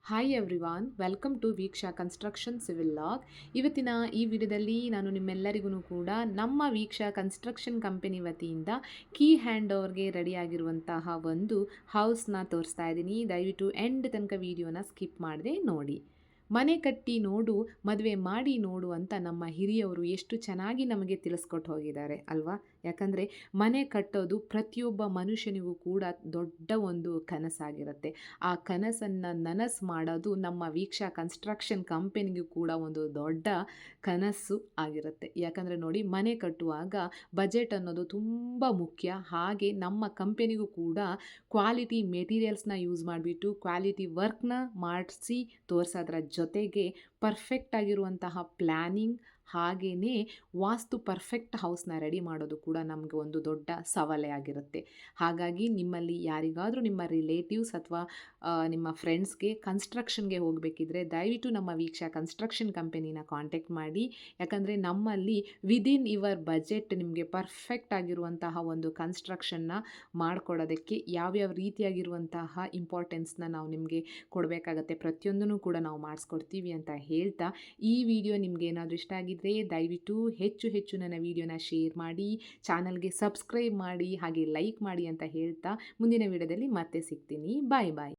Hi everyone, welcome to Veeksha construction civil log. ಇವತ್ತಿನ ಈ ವಿಡಿಯೋದಲ್ಲಿ ನಾನು ನಿಮ್ಮೆಲ್ಲರಿಗೂ ಕೂಡ ನಮ್ಮ ವೀಕ್ಷಾ ಕನ್ಸ್ಟ್ರಕ್ಷನ್ ಕಂಪನಿ ವತಿಯಿಂದ ಕೀ ಹ್ಯಾಂಡ್ ಓವರ್ಗೆ ರೆಡಿಯಾಗಿರುವಂತಹ ಒಂದು ಹೌಸ್ನ ತೋರಿಸ್ತಾ ಇದ್ದೀನಿ. ದಯವಿಟ್ಟು ಎಂಡ್ ತನಕ ವಿಡಿಯೋನ ಸ್ಕಿಪ್ ಮಾಡದೆ ನೋಡಿ. ಮನೆ ಕಟ್ಟಿ ನೋಡು, ಮದುವೆ ಮಾಡಿ ನೋಡು ಅಂತ ನಮ್ಮ ಹಿರಿಯವರು ಎಷ್ಟು ಚೆನ್ನಾಗಿ ನಮಗೆ ತಿಳಿಸ್ಕೊಟ್ಟು ಹೋಗಿದ್ದಾರೆ ಅಲ್ವಾ. ಯಾಕಂದರೆ ಮನೆ ಕಟ್ಟೋದು ಪ್ರತಿಯೊಬ್ಬ ಮನುಷ್ಯನಿಗೂ ಕೂಡ ದೊಡ್ಡ ಒಂದು ಕನಸಾಗಿರುತ್ತೆ. ಆ ಕನಸನ್ನು ನನಸು ಮಾಡೋದು ನಮ್ಮ ವೀಕ್ಷಾ ಕನ್ಸ್ಟ್ರಕ್ಷನ್ ಕಂಪನಿಗೂ ಕೂಡ ಒಂದು ದೊಡ್ಡ ಕನಸು ಆಗಿರುತ್ತೆ. ಯಾಕಂದರೆ ನೋಡಿ, ಮನೆ ಕಟ್ಟುವಾಗ ಬಜೆಟ್ ಅನ್ನೋದು ತುಂಬ ಮುಖ್ಯ. ಹಾಗೆ ನಮ್ಮ ಕಂಪನಿಗೂ ಕೂಡ ಕ್ವಾಲಿಟಿ ಮೆಟೀರಿಯಲ್ಸ್ನ ಯೂಸ್ ಮಾಡಿಬಿಟ್ಟು ಕ್ವಾಲಿಟಿ ವರ್ಕ್ನ ಮಾಡಿಸಿ ತೋರಿಸೋದ್ರ ಜೊತೆಗೆ ಪರ್ಫೆಕ್ಟ್ ಆಗಿರುವಂತಹ ಪ್ಲ್ಯಾನಿಂಗ್ ಹಾಗೆಯೇ ವಾಸ್ತು ಪರ್ಫೆಕ್ಟ್ ಹೌಸ್ನ ರೆಡಿ ಮಾಡೋದು ಕೂಡ ನಮಗೆ ಒಂದು ದೊಡ್ಡ ಸವಾಲೇ ಆಗಿರುತ್ತೆ. ಹಾಗಾಗಿ ನಿಮ್ಮಲ್ಲಿ ಯಾರಿಗಾದರೂ ನಿಮ್ಮ ರಿಲೇಟಿವ್ಸ್ ಅಥವಾ ನಿಮ್ಮ ಫ್ರೆಂಡ್ಸ್ಗೆ ಕನ್ಸ್ಟ್ರಕ್ಷನ್ಗೆ ಹೋಗಬೇಕಿದ್ರೆ ದಯವಿಟ್ಟು ನಮ್ಮ ವೀಕ್ಷಾ ಕನ್ಸ್ಟ್ರಕ್ಷನ್ ಕಂಪನಿನ ಕಾಂಟ್ಯಾಕ್ಟ್ ಮಾಡಿ. ಯಾಕಂದರೆ ನಮ್ಮಲ್ಲಿ ವಿದಿನ್ ಯುವರ್ ಬಜೆಟ್ ನಿಮಗೆ ಪರ್ಫೆಕ್ಟ್ ಆಗಿರುವಂತಹ ಒಂದು ಕನ್ಸ್ಟ್ರಕ್ಷನ್ನ ಮಾಡಿಕೊಡೋದಕ್ಕೆ ಯಾವ್ಯಾವ ರೀತಿಯಾಗಿರುವಂತಹ ಇಂಪಾರ್ಟೆನ್ಸ್ನ ನಾವು ನಿಮಗೆ ಕೊಡಬೇಕಾಗತ್ತೆ, ಪ್ರತಿಯೊಂದನ್ನು ಕೂಡ ನಾವು ಮಾಡಿಸ್ಕೊಡ್ತೀವಿ ಅಂತ ಹೇಳ್ತಾ, ಈ ವಿಡಿಯೋ ನಿಮ್ಗೆ ಏನಾದರೂ ಇಷ್ಟ ಆಗಿದ್ದರೆ ದಯವಿಟ್ಟು ಹೆಚ್ಚು ನನ್ನ ವಿಡಿಯೋನ ಶೇರ್ ಮಾಡಿ, ಚಾನಲ್ಗೆ ಸಬ್ಸ್ಕ್ರೈಬ್ ಮಾಡಿ, ಹಾಗೆ ಲೈಕ್ ಮಾಡಿ ಅಂತ ಹೇಳ್ತಾ ಮುಂದಿನ ವಿಡಿಯೋದಲ್ಲಿ ಮತ್ತೆ ಸಿಗ್ತೀನಿ. ಬಾಯ್ ಬಾಯ್.